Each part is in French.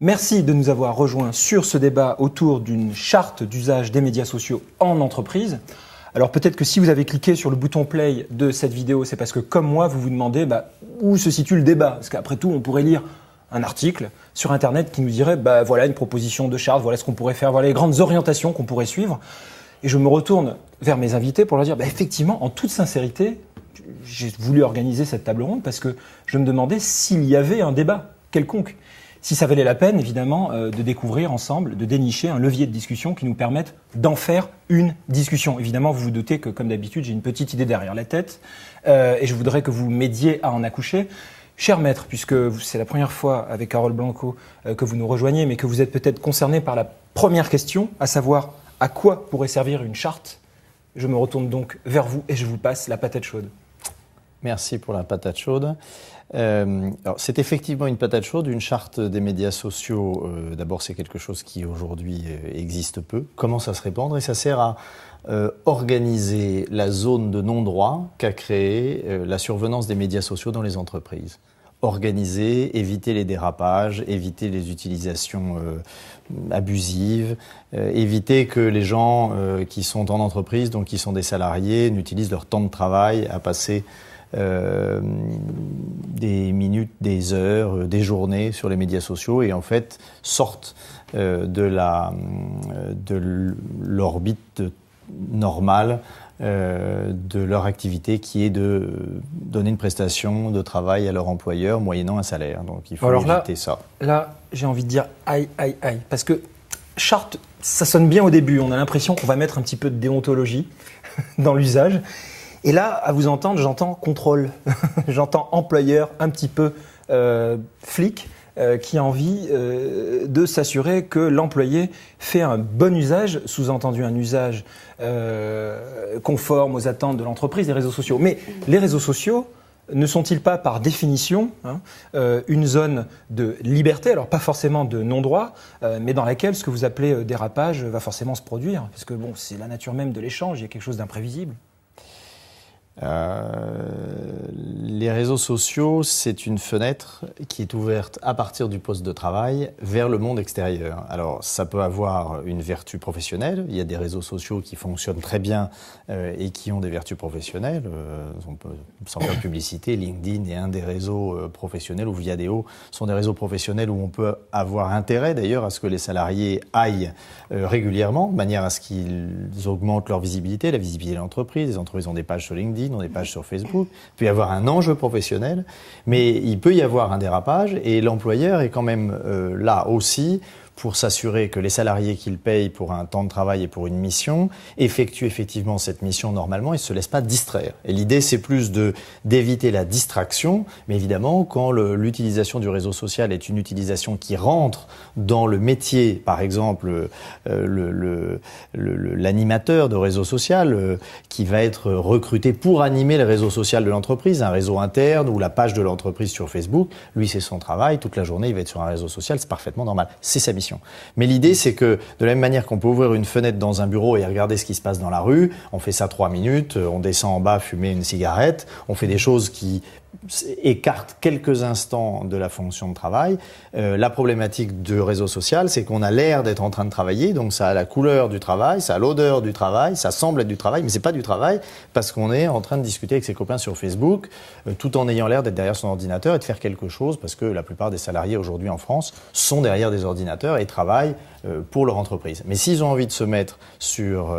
Merci de nous avoir rejoints sur ce débat autour d'une charte d'usage des médias sociaux en entreprise. Alors peut-être que si vous avez cliqué sur le bouton play de cette vidéo, c'est parce que comme moi, vous vous demandez où se situe le débat. Parce qu'après tout, on pourrait lire un article sur Internet qui nous dirait voilà une proposition de charte, voilà ce qu'on pourrait faire, voilà les grandes orientations qu'on pourrait suivre. Et je me retourne vers mes invités pour leur dire effectivement, en toute sincérité, j'ai voulu organiser cette table ronde parce que je me demandais s'il y avait un débat quelconque. Si ça valait la peine, évidemment, de découvrir ensemble, de dénicher un levier de discussion qui nous permette d'en faire une discussion. Évidemment, vous vous doutez que, comme d'habitude, j'ai une petite idée derrière la tête et je voudrais que vous m'aidiez à en accoucher. Cher maître, puisque c'est la première fois avec Carole Blanco que vous nous rejoignez, mais que vous êtes peut-être concerné par la première question, à savoir à quoi pourrait servir une charte, je me retourne donc vers vous et je vous passe la patate chaude. Merci pour la patate chaude. Alors, c'est effectivement une patate chaude, une charte des médias sociaux. D'abord, c'est quelque chose qui aujourd'hui existe peu, commence à se répandre et ça sert à organiser la zone de non-droit qu'a créée la survenance des médias sociaux dans les entreprises. Organiser, éviter les dérapages, éviter les utilisations abusives, éviter que les gens qui sont en entreprise, donc qui sont des salariés, n'utilisent leur temps de travail à passer des minutes, des heures, des journées sur les médias sociaux et en fait sortent de l'orbite normale de leur activité qui est de donner une prestation de travail à leur employeur moyennant un salaire. Donc il faut éviter ça. Là, j'ai envie de dire aïe, aïe, aïe. Parce que charte, ça sonne bien au début. On a l'impression qu'on va mettre un petit peu de déontologie dans l'usage. Et là, à vous entendre, j'entends contrôle, j'entends employeur, un petit peu flic, qui a envie de s'assurer que l'employé fait un bon usage, sous-entendu un usage conforme aux attentes de l'entreprise, des réseaux sociaux. Mais les réseaux sociaux ne sont-ils pas par définition une zone de liberté, alors pas forcément de non-droit, mais dans laquelle ce que vous appelez dérapage va forcément se produire, parce que c'est la nature même de l'échange, il y a quelque chose d'imprévisible. Les réseaux sociaux, c'est une fenêtre qui est ouverte à partir du poste de travail vers le monde extérieur. Alors, ça peut avoir une vertu professionnelle. Il y a des réseaux sociaux qui fonctionnent très bien et qui ont des vertus professionnelles. On peut, sans faire de publicité, LinkedIn est un des réseaux professionnels, ou Viadeo sont des réseaux professionnels où on peut avoir intérêt d'ailleurs à ce que les salariés aillent régulièrement, de manière à ce qu'ils augmentent leur visibilité, la visibilité de l'entreprise. Les entreprises ont des pages sur LinkedIn, ont des pages sur Facebook. Il peut y avoir un enjeu professionnel, mais il peut y avoir un dérapage et l'employeur est quand même là aussi pour s'assurer que les salariés qu'il paye pour un temps de travail et pour une mission effectuent effectivement cette mission normalement et ne se laissent pas distraire. Et l'idée, c'est plus d'éviter la distraction, mais évidemment, quand l'utilisation du réseau social est une utilisation qui rentre dans le métier, par exemple, l'animateur de réseau social qui va être recruté pour animer le réseau social de l'entreprise, un réseau interne ou la page de l'entreprise sur Facebook, lui, c'est son travail, toute la journée, il va être sur un réseau social, c'est parfaitement normal. C'est sa mission. Mais l'idée, c'est que de la même manière qu'on peut ouvrir une fenêtre dans un bureau et regarder ce qui se passe dans la rue, on fait ça 3 minutes, on descend en bas fumer une cigarette, on fait des choses qui écartent quelques instants de la fonction de travail. La problématique de réseau social, c'est qu'on a l'air d'être en train de travailler, donc ça a la couleur du travail, ça a l'odeur du travail, ça semble être du travail, mais c'est pas du travail parce qu'on est en train de discuter avec ses copains sur Facebook, tout en ayant l'air d'être derrière son ordinateur et de faire quelque chose, parce que la plupart des salariés aujourd'hui en France sont derrière des ordinateurs et travaillent pour leur entreprise. Mais s'ils ont envie de se mettre sur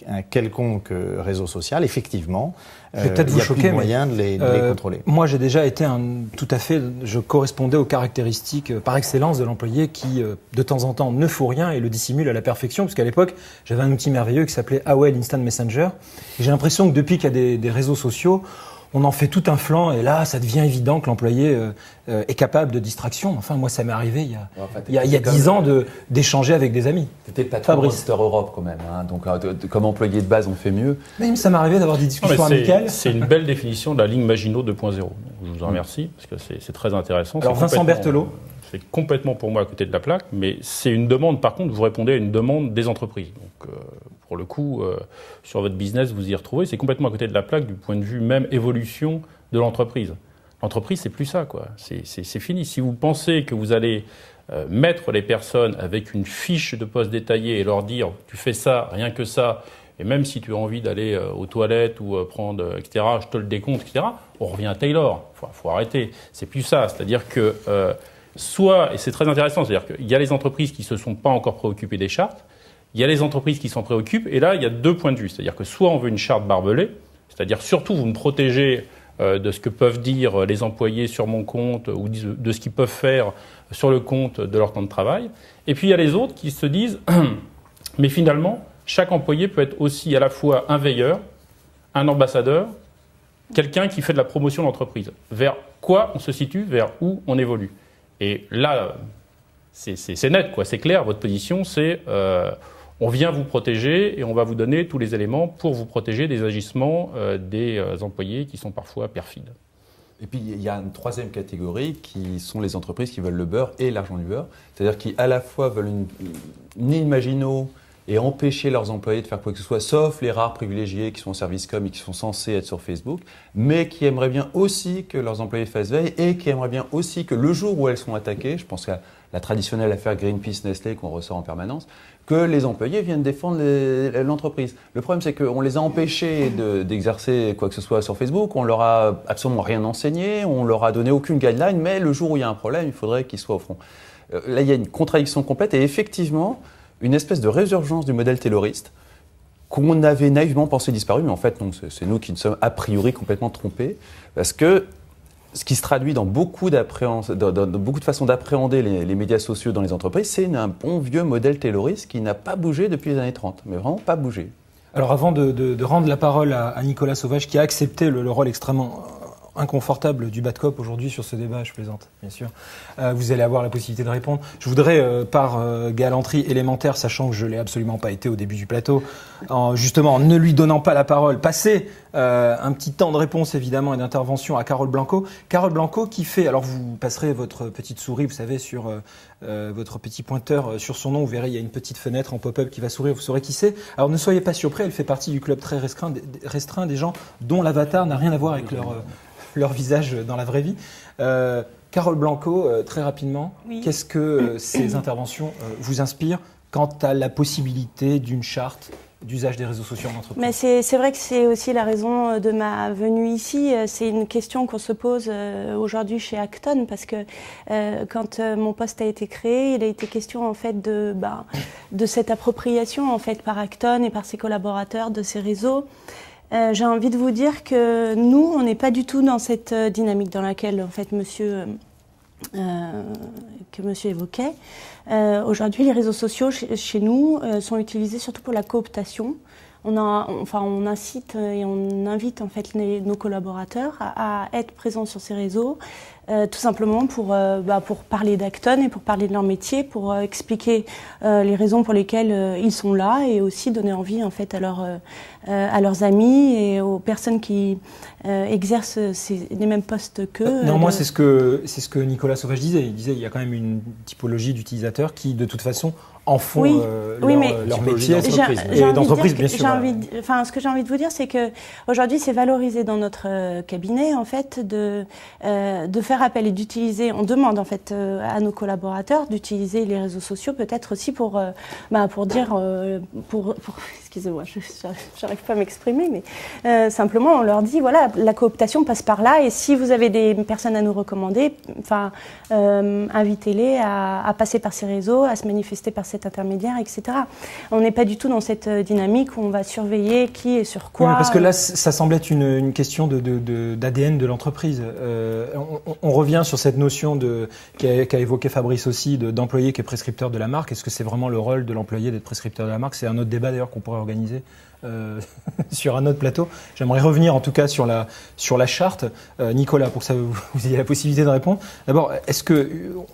un quelconque réseau social, effectivement, il y a plus de moyens de les contrôler. Moi, j'ai déjà été je correspondais aux caractéristiques par excellence de l'employé qui, de temps en temps, ne fout rien et le dissimule à la perfection. Parce qu'à l'époque, j'avais un outil merveilleux qui s'appelait AOL Instant Messenger. Et j'ai l'impression que depuis qu'il y a des réseaux sociaux, on en fait tout un flanc et là, ça devient évident que l'employé est capable de distraction. Enfin, moi, ça m'est arrivé il y a 10 ans d'échanger avec des amis. C'était le patron de Monster Europe quand même. Donc, comme employé de base, on fait mieux. Même ça m'est arrivé d'avoir des discussions amicales. C'est une belle définition de la ligne Maginot 2.0. Je vous en remercie parce que c'est très intéressant. Alors, Vincent Berthelot. C'est complètement pour moi à côté de la plaque, mais c'est une demande, par contre, vous répondez à une demande des entreprises. Donc, pour le coup, sur votre business, vous y retrouvez. C'est complètement à côté de la plaque du point de vue même évolution de l'entreprise. L'entreprise, c'est plus ça, quoi. C'est fini. Si vous pensez que vous allez mettre les personnes avec une fiche de poste détaillée et leur dire tu fais ça, rien que ça, et même si tu as envie d'aller aux toilettes ou prendre, etc., je te le décompte, etc., on revient à Taylor. Faut arrêter. C'est plus ça. C'est-à-dire que soit, et c'est très intéressant, c'est-à-dire qu'il y a les entreprises qui ne se sont pas encore préoccupées des chartes, il y a les entreprises qui s'en préoccupent, et là, il y a 2 points de vue. C'est-à-dire que soit on veut une charte barbelée, c'est-à-dire surtout vous me protégez de ce que peuvent dire les employés sur mon compte ou de ce qu'ils peuvent faire sur le compte de leur temps de travail. Et puis il y a les autres qui se disent mais finalement, chaque employé peut être aussi à la fois un veilleur, un ambassadeur, quelqu'un qui fait de la promotion d'entreprise. Vers quoi on se situe, vers où on évolue. Et là, c'est net, quoi. C'est clair, votre position, c'est on vient vous protéger et on va vous donner tous les éléments pour vous protéger des agissements des employés qui sont parfois perfides. Et puis il y a une 3e catégorie qui sont les entreprises qui veulent le beurre et l'argent du beurre, c'est-à-dire qui à la fois veulent une Maginot et empêcher leurs employés de faire quoi que ce soit, sauf les rares privilégiés qui sont en service com et qui sont censés être sur Facebook, mais qui aimeraient bien aussi que leurs employés fassent veille et qui aimeraient bien aussi que le jour où elles sont attaquées, je pense qu'à la traditionnelle affaire Greenpeace-Nestlé qu'on ressort en permanence, que les employés viennent défendre l'entreprise. Le problème, c'est qu'on les a empêchés d'exercer quoi que ce soit sur Facebook, on leur a absolument rien enseigné, on leur a donné aucune guideline, mais le jour où il y a un problème, il faudrait qu'ils soient au front. Là, il y a une contradiction complète et effectivement, une espèce de résurgence du modèle tayloriste qu'on avait naïvement pensé disparu, mais en fait, non, c'est nous qui nous sommes a priori complètement trompés, parce que ce qui se traduit dans beaucoup de façons d'appréhender les médias sociaux dans les entreprises, c'est un bon vieux modèle tayloriste qui n'a pas bougé depuis les années 30, mais vraiment pas bougé. Alors avant de rendre la parole à Nicolas Sauvage, qui a accepté le rôle extrêmement inconfortable du bad cop aujourd'hui sur ce débat, je plaisante, bien sûr. Vous allez avoir la possibilité de répondre. Je voudrais, par galanterie élémentaire, sachant que je ne l'ai absolument pas été au début du plateau, justement, en ne lui donnant pas la parole, passer un petit temps de réponse, évidemment, et d'intervention à Carole Blanco. Carole Blanco qui fait, alors vous passerez votre petite souris, vous savez, sur votre petit pointeur sur son nom, vous verrez, il y a une petite fenêtre en pop-up qui va sourire, vous saurez qui c'est. Alors ne soyez pas surpris, elle fait partie du club très restreint des gens dont l'avatar n'a rien à voir avec leur visage dans la vraie vie. Carole Blanco, très rapidement, oui. Qu'est-ce que ces interventions vous inspirent quant à la possibilité d'une charte d'usage des réseaux sociaux en entreprise? Mais c'est vrai que c'est aussi la raison de ma venue ici. C'est une question qu'on se pose aujourd'hui chez Acton, parce que quand mon poste a été créé, il a été question en fait de cette appropriation en fait par Acton et par ses collaborateurs de ces réseaux. J'ai envie de vous dire que nous, on n'est pas du tout dans cette dynamique dans laquelle, en fait, monsieur évoquait. Aujourd'hui, les réseaux sociaux chez nous sont utilisés surtout pour la cooptation. On incite et on invite en fait nos collaborateurs à être présents sur ces réseaux, tout simplement pour parler d'Acton et pour parler de leur métier, pour expliquer les raisons pour lesquelles ils sont là et aussi donner envie en fait à leurs amis et aux personnes qui exercent les mêmes postes qu'eux. Néanmoins, c'est ce que Nicolas Sauvage disait. Il disait qu'il y a quand même une typologie d'utilisateurs qui, de toute façon, en font leur métier et d'entreprise, bien sûr. Ce que j'ai envie de vous dire, c'est que aujourd'hui, c'est valorisé dans notre cabinet, en fait, de faire appel et d'utiliser. On demande en fait à nos collaborateurs d'utiliser les réseaux sociaux, peut-être aussi pour dire, excusez-moi, j'arrive pas à m'exprimer, mais simplement on leur dit voilà, la cooptation passe par là, et si vous avez des personnes à nous recommander, invitez-les à passer par ces réseaux, à se manifester par cet intermédiaire, etc. On n'est pas du tout dans cette dynamique où on va surveiller qui est sur quoi. Oui, parce que là, ça semble être une question d'ADN de l'entreprise. On revient sur cette notion qu'a évoqué Fabrice aussi, d'employé qui est prescripteur de la marque. Est-ce que c'est vraiment le rôle de l'employé d'être prescripteur de la marque? C'est un autre débat d'ailleurs qu'on pourrait organiser sur un autre plateau. J'aimerais revenir en tout cas sur la charte. Nicolas, pour que vous ayez la possibilité de répondre. D'abord,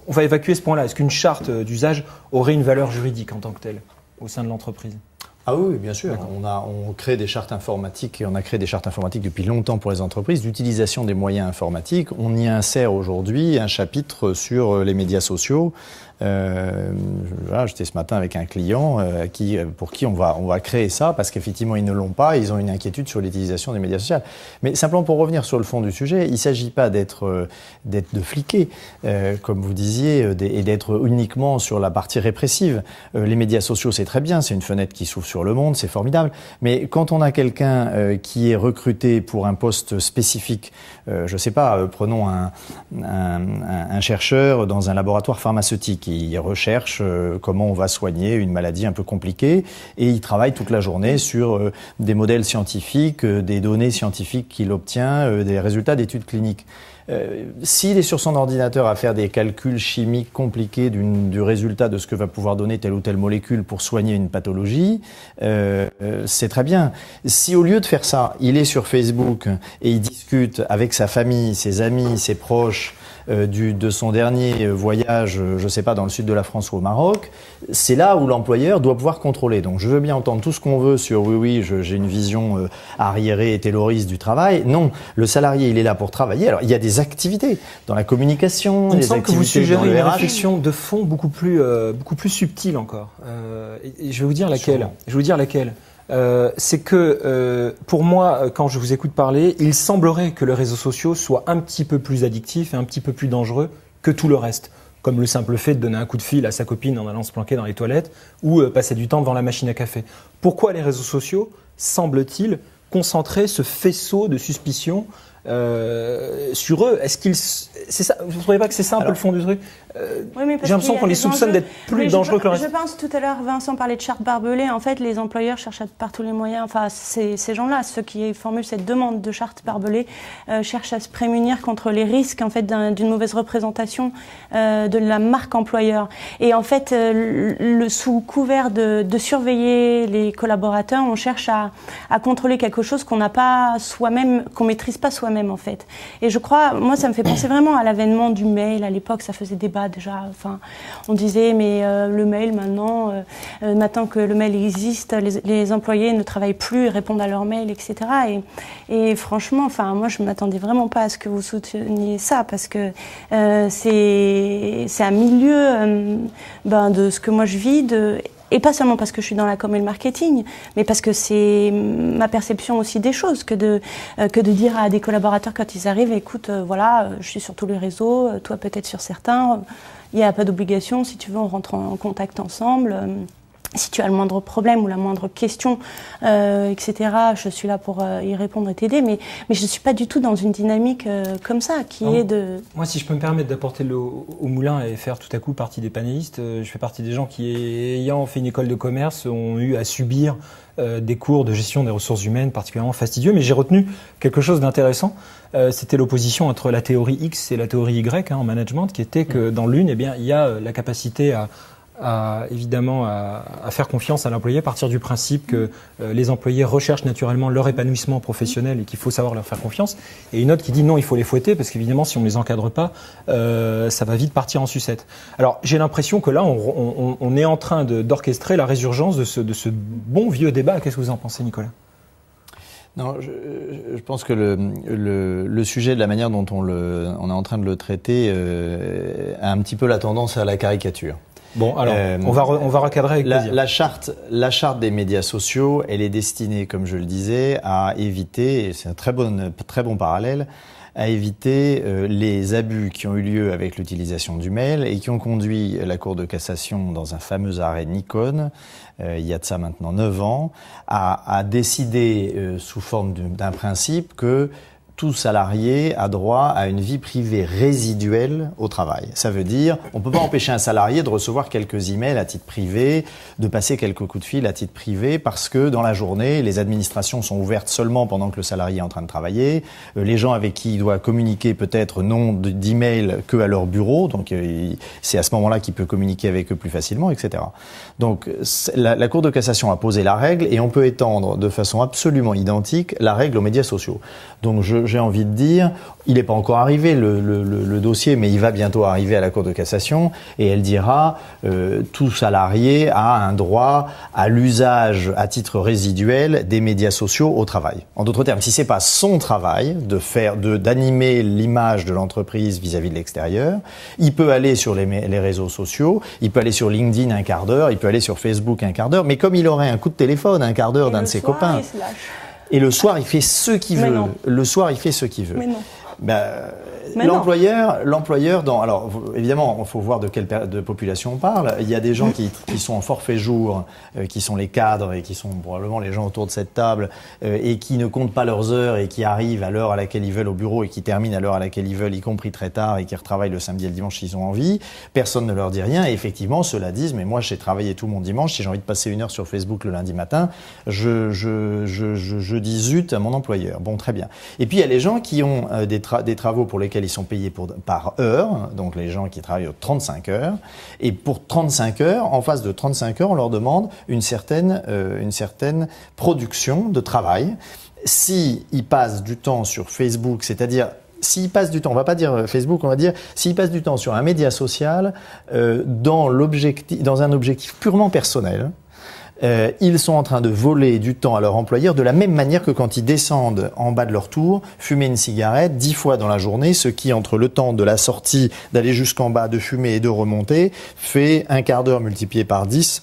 on va évacuer ce point-là. Est-ce qu'une charte d'usage aurait une valeur juridique en tant que telle au sein de l'entreprise? Ah oui, bien sûr. On crée des chartes informatiques et on a créé des chartes informatiques depuis longtemps pour les entreprises d'utilisation des moyens informatiques. On y insère aujourd'hui un chapitre sur les médias sociaux J'étais ce matin avec un client pour qui on va créer ça parce qu'effectivement ils ne l'ont pas, ils ont une inquiétude sur l'utilisation des médias sociaux. Mais simplement pour revenir sur le fond du sujet, il ne s'agit pas de fliquer, comme vous disiez, et d'être uniquement sur la partie répressive. Les médias sociaux, c'est très bien, c'est une fenêtre qui s'ouvre sur le monde, c'est formidable. Mais quand on a quelqu'un qui est recruté pour un poste spécifique, je ne sais pas, prenons un chercheur dans un laboratoire pharmaceutique. Il recherche comment on va soigner une maladie un peu compliquée et il travaille toute la journée sur des modèles scientifiques, des données scientifiques qu'il obtient, des résultats d'études cliniques. S'il est sur son ordinateur à faire des calculs chimiques compliqués du résultat de ce que va pouvoir donner telle ou telle molécule pour soigner une pathologie, c'est très bien. Si au lieu de faire ça, il est sur Facebook et il discute avec sa famille, ses amis, ses proches, de son dernier voyage, je ne sais pas, dans le sud de la France ou au Maroc, c'est là où l'employeur doit pouvoir contrôler. Donc je veux bien entendre tout ce qu'on veut sur j'ai une vision arriérée et tayloriste du travail. Non, le salarié, il est là pour travailler. Alors il y a des activités dans la communication, il me des semble activités que vous suggérez une RH. réflexion de fond beaucoup plus subtile encore. Et je vais vous dire laquelle. C'est que pour moi, quand je vous écoute parler, il semblerait que les réseaux sociaux soient un petit peu plus addictifs et un petit peu plus dangereux que tout le reste. Comme le simple fait de donner un coup de fil à sa copine en allant se planquer dans les toilettes ou passer du temps devant la machine à café. Pourquoi les réseaux sociaux semblent-ils concentrer ce faisceau de suspicion sur eux? C'est ça? Vous ne trouvez pas que c'est ça un peu le fond du truc? Oui, mais j'ai l'impression qu'on les soupçonne d'être plus dangereux que le reste. Je pense tout à l'heure, Vincent parlait de chartes barbelées. En fait, les employeurs cherchent par tous les moyens, enfin, ces gens-là, ceux qui formulent cette demande de charte barbelée, cherchent à se prémunir contre les risques, en fait, d'une mauvaise représentation de la marque employeur. Et en fait, sous couvert de surveiller les collaborateurs, on cherche à contrôler quelque chose qu'on n'a pas soi-même, qu'on maîtrise pas soi-même, en fait. Et je crois, moi, ça me fait penser vraiment à l'avènement du mail. À l'époque, ça faisait débat déjà. Enfin, on disait, mais le mail maintenant que le mail existe, les employés ne travaillent plus, ils répondent à leur mail, etc. Et franchement, enfin, moi, je m'attendais vraiment pas à ce que vous souteniez ça, parce que c'est un milieu de ce que moi je vis, et pas seulement parce que je suis dans la com et le marketing, mais parce que c'est ma perception aussi des choses, que de dire à des collaborateurs quand ils arrivent, écoute, voilà, je suis sur tous les réseaux, toi peut-être sur certains, il n'y a pas d'obligation, si tu veux, on rentre en contact ensemble. Si tu as le moindre problème ou la moindre question, etc., je suis là pour y répondre et t'aider. Mais je ne suis pas du tout dans une dynamique comme ça, est de... Moi, si je peux me permettre d'apporter l'eau au moulin et faire tout à coup partie des panélistes, je fais partie des gens qui, ayant fait une école de commerce, ont eu à subir des cours de gestion des ressources humaines particulièrement fastidieux. Mais j'ai retenu quelque chose d'intéressant. C'était l'opposition entre la théorie X et la théorie Y en management, qui était que dans l'une, il y a la capacité à faire confiance à l'employé à partir du principe que les employés recherchent naturellement leur épanouissement professionnel et qu'il faut savoir leur faire confiance. Et une autre qui dit non, il faut les fouetter parce qu'évidemment, si on ne les encadre pas, ça va vite partir en sucette. Alors, j'ai l'impression que là, on est en train d'orchestrer la résurgence de ce bon vieux débat. Qu'est-ce que vous en pensez, Nicolas ? Non, je pense que le sujet de la manière dont on est en train de le traiter a un petit peu la tendance à la caricature. Bon, alors, on va recadrer avec plaisir. La charte des médias sociaux, elle est destinée, comme je le disais, à éviter, et c'est un très bon parallèle, à éviter les abus qui ont eu lieu avec l'utilisation du mail et qui ont conduit la Cour de cassation, dans un fameux arrêt Nikon, il y a de ça maintenant 9 ans, à décider sous forme d'un principe que tout salarié a droit à une vie privée résiduelle au travail. Ça veut dire, on ne peut pas empêcher un salarié de recevoir quelques emails à titre privé, de passer quelques coups de fil à titre privé, parce que dans la journée, les administrations sont ouvertes seulement pendant que le salarié est en train de travailler. Les gens avec qui il doit communiquer peut-être n'ont d'email que à leur bureau, donc c'est à ce moment-là qu'il peut communiquer avec eux plus facilement, etc. Donc la Cour de cassation a posé la règle et on peut étendre de façon absolument identique la règle aux médias sociaux. Donc je j'ai envie de dire, il n'est pas encore arrivé le dossier, mais il va bientôt arriver à la Cour de cassation, et elle dira tout salarié a un droit à l'usage à titre résiduel des médias sociaux au travail. En d'autres termes, si c'est pas son travail d'animer l'image de l'entreprise vis-à-vis de l'extérieur, il peut aller sur les réseaux sociaux, il peut aller sur LinkedIn un quart d'heure, il peut aller sur Facebook un quart d'heure, mais comme il aurait un coup de téléphone un quart d'heure d'un de ses copains. Et le soir, il fait ce qu'il veut. Le soir, il fait ce qu'il veut. Mais non. L'employeur, alors évidemment, il faut voir de quelle de population on parle. Il y a des gens qui sont en forfait jour, qui sont les cadres et qui sont probablement les gens autour de cette table et qui ne comptent pas leurs heures et qui arrivent à l'heure à laquelle ils veulent au bureau et qui terminent à l'heure à laquelle ils veulent, y compris très tard, et qui retravaillent le samedi et le dimanche s'ils ont envie. Personne ne leur dit rien et effectivement, ceux-là disent mais moi j'ai travaillé tout mon dimanche, si j'ai envie de passer 1 heure sur Facebook le lundi matin, je dis zut à mon employeur. Bon, très bien. Et puis il y a les gens qui ont des travaux pour lesquels ils sont payés par heure, donc les gens qui travaillent 35 heures. Et pour 35 heures, en face de 35 heures, on leur demande une certaine production de travail. S'ils passent du temps sur Facebook, c'est-à-dire s'ils passent du temps, on ne va pas dire Facebook, on va dire s'ils passent du temps sur un média social dans un objectif purement personnel, ils sont en train de voler du temps à leur employeur de la même manière que quand ils descendent en bas de leur tour, fumer une cigarette 10 fois dans la journée, ce qui, entre le temps de la sortie, d'aller jusqu'en bas, de fumer et de remonter, fait un quart d'heure multiplié par 10,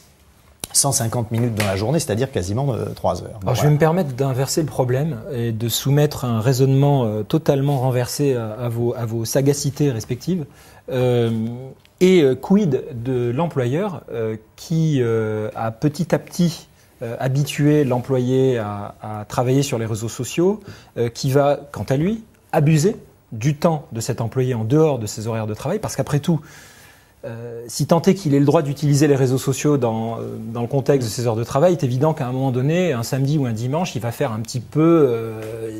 150 minutes dans la journée, c'est-à-dire quasiment 3 heures. Alors, je vais me permettre d'inverser le problème et de soumettre un raisonnement totalement renversé à vos sagacités respectives. Et quid de l'employeur qui a petit à petit habitué l'employé à travailler sur les réseaux sociaux, qui va, quant à lui, abuser du temps de cet employé en dehors de ses horaires de travail, parce qu'après tout, si tant est qu'il ait le droit d'utiliser les réseaux sociaux dans le contexte de ses heures de travail, il est évident qu'à un moment donné, un samedi ou un dimanche, il va faire un petit peu...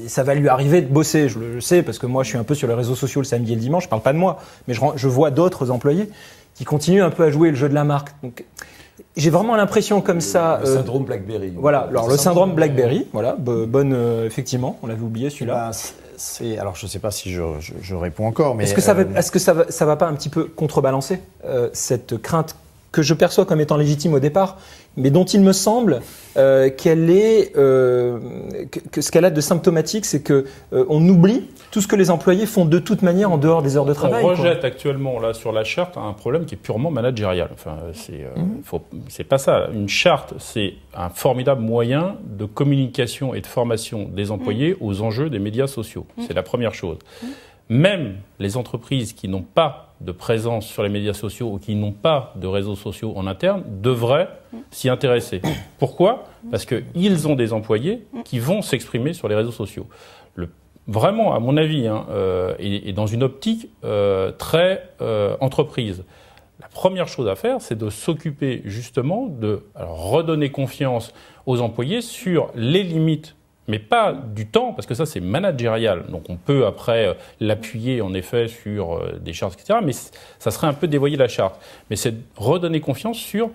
ça va lui arriver de bosser, je le sais, parce que moi je suis un peu sur les réseaux sociaux le samedi et le dimanche, je ne parle pas de moi, mais je vois d'autres employés qui continuent un peu à jouer le jeu de la marque. Donc, j'ai vraiment l'impression comme ça... Le syndrome BlackBerry. Voilà, alors le syndrome BlackBerry, voilà, effectivement, on l'avait oublié celui-là. Alors je ne sais pas si je réponds encore, mais... Est-ce que ça va pas un petit peu contrebalancer cette crainte que je perçois comme étant légitime au départ, mais dont il me semble que ce qu'elle a de symptomatique, c'est que on oublie tout ce que les employés font de toute manière en dehors des heures de travail. On rejette actuellement là sur la charte un problème qui est purement managérial. Enfin, c'est pas ça. Une charte, c'est un formidable moyen de communication et de formation des employés aux enjeux des médias sociaux. C'est la première chose. Même les entreprises qui n'ont pas de présence sur les médias sociaux ou qui n'ont pas de réseaux sociaux en interne devraient s'y intéresser. Pourquoi ? Parce qu'ils ont des employés qui vont s'exprimer sur les réseaux sociaux. Vraiment, à mon avis, et dans une optique très entreprise, la première chose à faire, c'est de s'occuper justement de redonner confiance aux employés sur les limites, mais pas du temps, parce que ça c'est managérial, donc on peut après l'appuyer en effet sur des chartes, etc., mais ça serait un peu dévoyer la charte. Mais c'est redonner confiance sur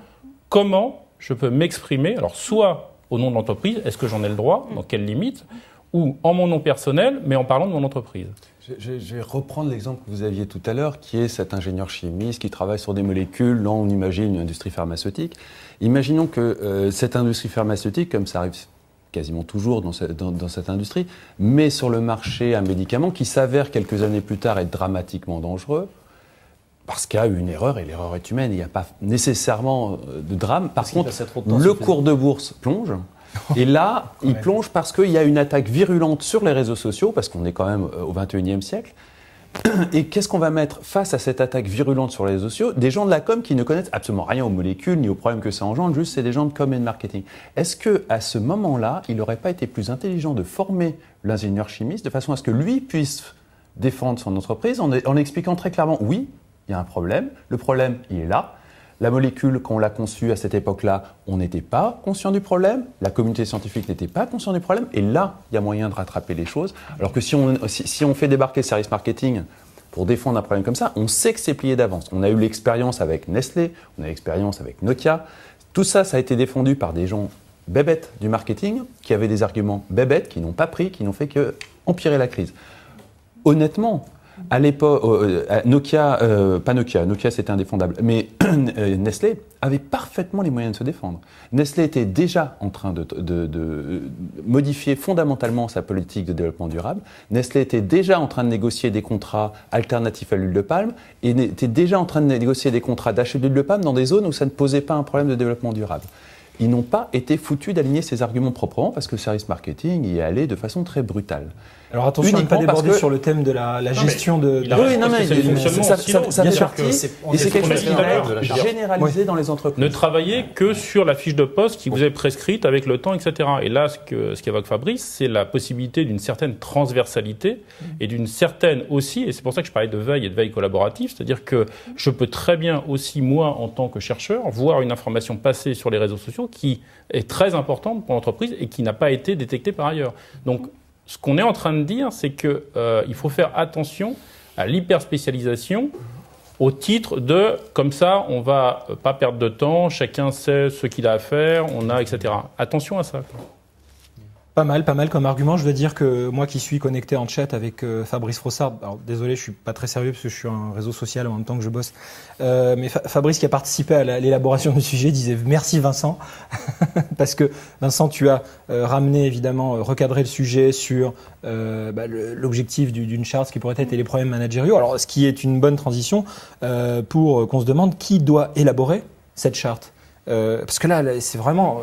comment je peux m'exprimer, alors soit au nom de l'entreprise, est-ce que j'en ai le droit, dans quelles limites, ou en mon nom personnel, mais en parlant de mon entreprise. Je vais reprendre l'exemple que vous aviez tout à l'heure, qui est cet ingénieur chimiste qui travaille sur des molécules. Là, on imagine une industrie pharmaceutique. Imaginons que cette industrie pharmaceutique, comme ça arrive quasiment toujours dans cette industrie, met sur le marché un médicament qui s'avère quelques années plus tard être dramatiquement dangereux, parce qu'il y a eu une erreur, et l'erreur est humaine, il n'y a pas nécessairement de drame. Par contre, le cours de bourse plonge. Et là, il plonge parce qu'il y a une attaque virulente sur les réseaux sociaux, parce qu'on est quand même au XXIe siècle. Et qu'est-ce qu'on va mettre face à cette attaque virulente sur les réseaux sociaux ? Des gens de la com qui ne connaissent absolument rien aux molécules, ni aux problèmes que ça engendre, juste c'est des gens de com et de marketing. Est-ce qu'à ce moment-là, il n'aurait pas été plus intelligent de former l'ingénieur chimiste de façon à ce que lui puisse défendre son entreprise en expliquant très clairement, oui, il y a un problème, le problème, il est là. La molécule, quand on l'a conçue à cette époque-là, on n'était pas conscient du problème, la communauté scientifique n'était pas consciente du problème, et là, il y a moyen de rattraper les choses. Alors que si on fait débarquer le service marketing pour défendre un problème comme ça, on sait que c'est plié d'avance. On a eu l'expérience avec Nestlé, on a eu l'expérience avec Nokia. Tout ça, ça a été défendu par des gens bébêtes du marketing, qui avaient des arguments bébêtes, qui n'ont pas pris, qui n'ont fait que empirer la crise. Honnêtement, à l'époque, Nokia c'était indéfendable, mais Nestlé avait parfaitement les moyens de se défendre. Nestlé était déjà en train de modifier fondamentalement sa politique de développement durable. Nestlé était déjà en train de négocier des contrats alternatifs à l'huile de palme et était déjà en train de négocier des contrats d'achat d'huile de palme dans des zones où ça ne posait pas un problème de développement durable. Ils n'ont pas été foutus d'aligner ces arguments proprement parce que le service marketing y est allé de façon très brutale. Alors attention à ne pas déborder sur le thème de la gestion de... Oui, non, mais ça fait partie, et c'est quelque chose qui doit être généralisé dans les entreprises. Ne travaillez que sur la fiche de poste qui vous est prescrite avec le temps, etc. Et là, ce qu'évoque Fabrice, c'est la possibilité d'une certaine transversalité et d'une certaine aussi, et c'est pour ça que je parlais de veille et de veille collaborative, c'est-à-dire que je peux très bien aussi, moi, en tant que chercheur, voir une information passer sur les réseaux sociaux qui est très importante pour l'entreprise et qui n'a pas été détectée par ailleurs. Donc, ce qu'on est en train de dire, c'est qu'il faut faire attention à l'hyperspécialisation au titre de, comme ça, on ne va pas perdre de temps, chacun sait ce qu'il a à faire, etc. Attention à ça. Pas mal comme argument. Je dois dire que moi qui suis connecté en chat avec Fabrice Frossard, alors désolé, je suis pas très sérieux parce que je suis un réseau social en même temps que je bosse, mais Fabrice qui a participé à l'élaboration du sujet disait merci Vincent, parce que Vincent, tu as ramené évidemment, recadré le sujet sur l'objectif d'une charte, ce qui pourrait être les problèmes managériaux. Alors ce qui est une bonne transition pour qu'on se demande qui doit élaborer cette charte. Parce que là, c'est vraiment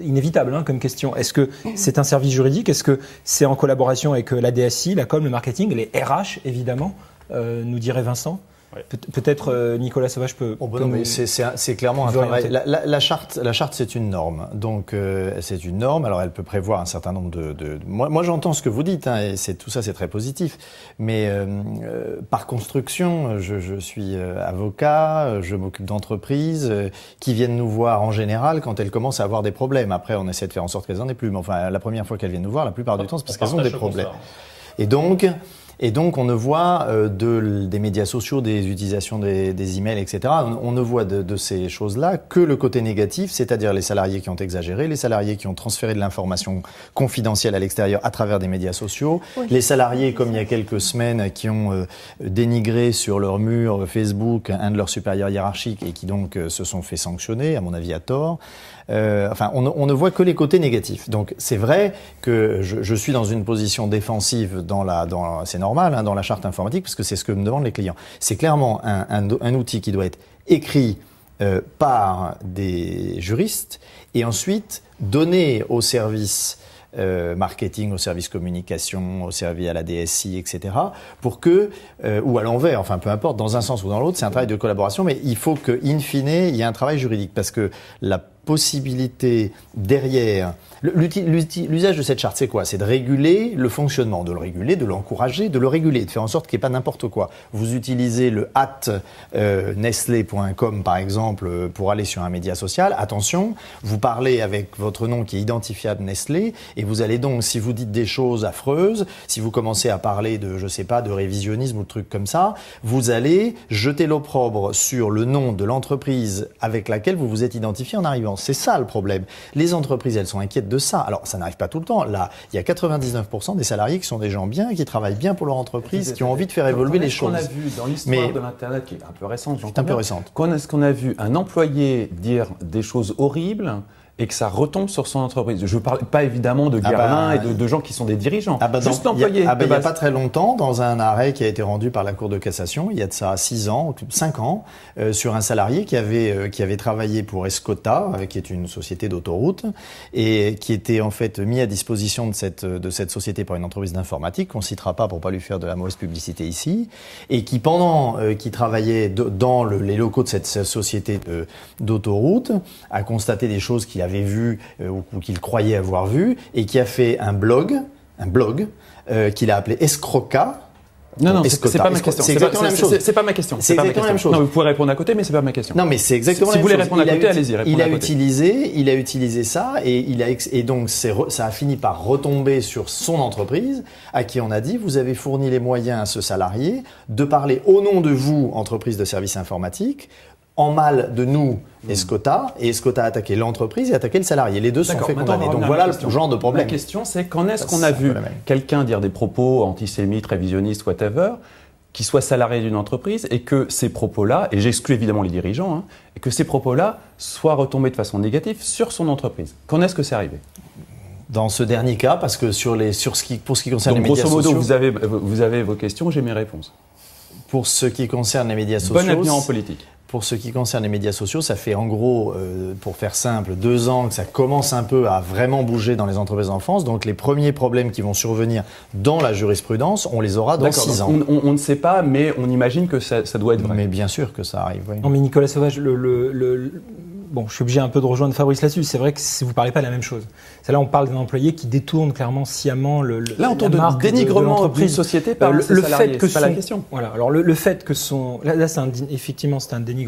inévitable comme question. Est-ce que c'est un service juridique? Est-ce que c'est en collaboration avec la DSI, la com, le marketing, les RH, évidemment, nous dirait Vincent? Ouais. Peut-être Nicolas Sauvage peut... mais c'est clairement un travail. La charte, c'est une norme. Donc, c'est une norme. Alors, elle peut prévoir un certain nombre de... Moi, j'entends ce que vous dites, et tout ça, c'est très positif. Mais par construction, je suis avocat, je m'occupe d'entreprises qui viennent nous voir en général quand elles commencent à avoir des problèmes. Après, on essaie de faire en sorte qu'elles n'en aient plus. Mais enfin, la première fois qu'elles viennent nous voir, la plupart du temps, c'est parce qu'elles ont des problèmes. Et donc, on ne voit des médias sociaux, des utilisations des emails, etc. On ne voit de ces choses-là que le côté négatif, c'est-à-dire les salariés qui ont exagéré, les salariés qui ont transféré de l'information confidentielle à l'extérieur à travers des médias sociaux, les salariés, comme il y a quelques semaines, qui ont dénigré sur leur mur Facebook un de leurs supérieurs hiérarchiques et qui donc se sont fait sanctionner, à mon avis à tort. On ne voit que les côtés négatifs. Donc, c'est vrai que je suis dans une position défensive c'est normal, dans la charte informatique, parce que c'est ce que me demandent les clients. C'est clairement un outil qui doit être écrit par des juristes et ensuite donné au service marketing, au service communication, au service à la DSI, etc. pour que, ou à l'envers, enfin peu importe, dans un sens ou dans l'autre, c'est un travail de collaboration, mais il faut que, in fine, il y ait un travail juridique, parce que la possibilité derrière... L'usage de cette charte, c'est quoi? C'est de réguler le fonctionnement, de le réguler, de l'encourager, de le réguler, de faire en sorte qu'il n'y ait pas n'importe quoi. Vous utilisez le @nestlé.com par exemple pour aller sur un média social. Attention, vous parlez avec votre nom qui est identifiable Nestlé et vous allez donc, si vous dites des choses affreuses, si vous commencez à parler de, je sais pas, de révisionnisme ou de trucs comme ça, vous allez jeter l'opprobre sur le nom de l'entreprise avec laquelle vous vous êtes identifié en arrivant. C'est ça le problème. Les entreprises, elles sont inquiètes de ça. Alors, ça n'arrive pas tout le temps. Là, il y a 99% des salariés qui sont des gens bien, qui travaillent bien pour leur entreprise, qui ont envie de faire évoluer les choses. Ce qu'on a vu dans l'histoire de l'Internet, qui est un peu récente, est-ce qu'on a vu un employé dire des choses horribles et que ça retombe sur son entreprise? Je ne parle pas évidemment de Guerlain et de gens qui sont des dirigeants. Juste l'employé. Il n'y a pas très longtemps, dans un arrêt qui a été rendu par la Cour de cassation, il y a de ça 5 ans, sur un salarié qui avait travaillé pour Escota, qui est une société d'autoroute, et qui était en fait mis à disposition de cette société par une entreprise d'informatique, qu'on ne citera pas pour pas lui faire de la mauvaise publicité ici, et qui pendant qu'il travaillait dans les locaux de cette société d'autoroute, a constaté des choses qu'il avait vu ou qu'il croyait avoir vu et qui a fait un blog qu'il a appelé Escroca. Non, c'est pas ma question. C'est exactement la même chose. C'est pas ma question. C'est exactement la même chose. Non, vous pouvez répondre à côté, mais c'est pas ma question. Non, mais c'est exactement la même chose. Si vous voulez répondre à côté, allez-y. Il a utilisé ça et donc ça a fini par retomber sur son entreprise à qui on a dit vous avez fourni les moyens à ce salarié de parler au nom de vous, entreprise de services informatiques, en mal de nous Escota, et Escota a attaqué l'entreprise et attaqué le salarié. Les deux sont fait condamner. Donc voilà le genre de problème. La question, c'est quand est-ce qu'on a vu quelqu'un dire des propos antisémites, révisionnistes, whatever, qui soit salarié d'une entreprise et que ces propos-là, et j'exclus évidemment les dirigeants, hein, et que ces propos-là soient retombés de façon négative sur son entreprise. Quand est-ce que c'est arrivé ? Dans ce dernier cas, parce que pour ce qui concerne les médias sociaux... Donc grosso modo, vous avez vos questions, j'ai mes réponses. Pour ce qui concerne les médias sociaux... Bon avenir en politique. Pour ce qui concerne les médias sociaux, ça fait en gros, pour faire simple, 2 ans que ça commence un peu à vraiment bouger dans les entreprises en France. Donc les premiers problèmes qui vont survenir dans la jurisprudence, on les aura dans 6 ans. On ne sait pas, mais on imagine que ça doit être vrai. Mais bien sûr que ça arrive, oui. Non mais Nicolas Sauvage, bon, je suis obligé un peu de rejoindre Fabrice là-dessus. C'est vrai que vous ne parlez pas de la même chose. C'est là on parle d'un employé qui détourne clairement sciemment là on tourne de dénigrement d'une société par le salarié. C'est pas la question. Voilà. Alors le fait que là c'est effectivement c'est un dénigrement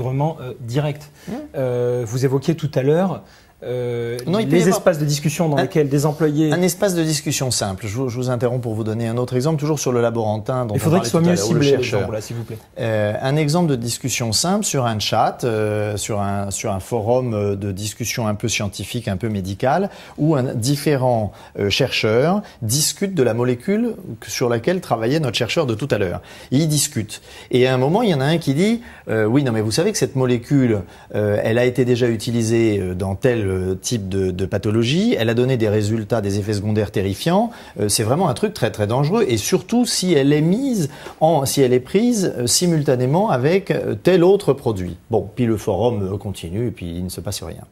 direct. Vous évoquiez tout à l'heure les espaces de discussion dans lesquels des employés... Un espace de discussion simple. Je vous interromps pour vous donner un autre exemple, toujours sur le laborantin dont il faudrait qu'il soit mieux ciblé, l'exemple, là, s'il vous plaît. Un exemple de discussion simple sur un chat, sur un forum de discussion un peu scientifique, un peu médical, où différents chercheurs discutent de la molécule sur laquelle travaillait notre chercheur de tout à l'heure. Ils discutent. Et à un moment, il y en a un qui dit oui, non mais vous savez que cette molécule, elle a été déjà utilisée dans tel type de pathologie, elle a donné des résultats, des effets secondaires terrifiants, c'est vraiment un truc très très dangereux, et surtout si elle est prise simultanément avec tel autre produit. Bon, puis le forum continue et puis il ne se passe rien.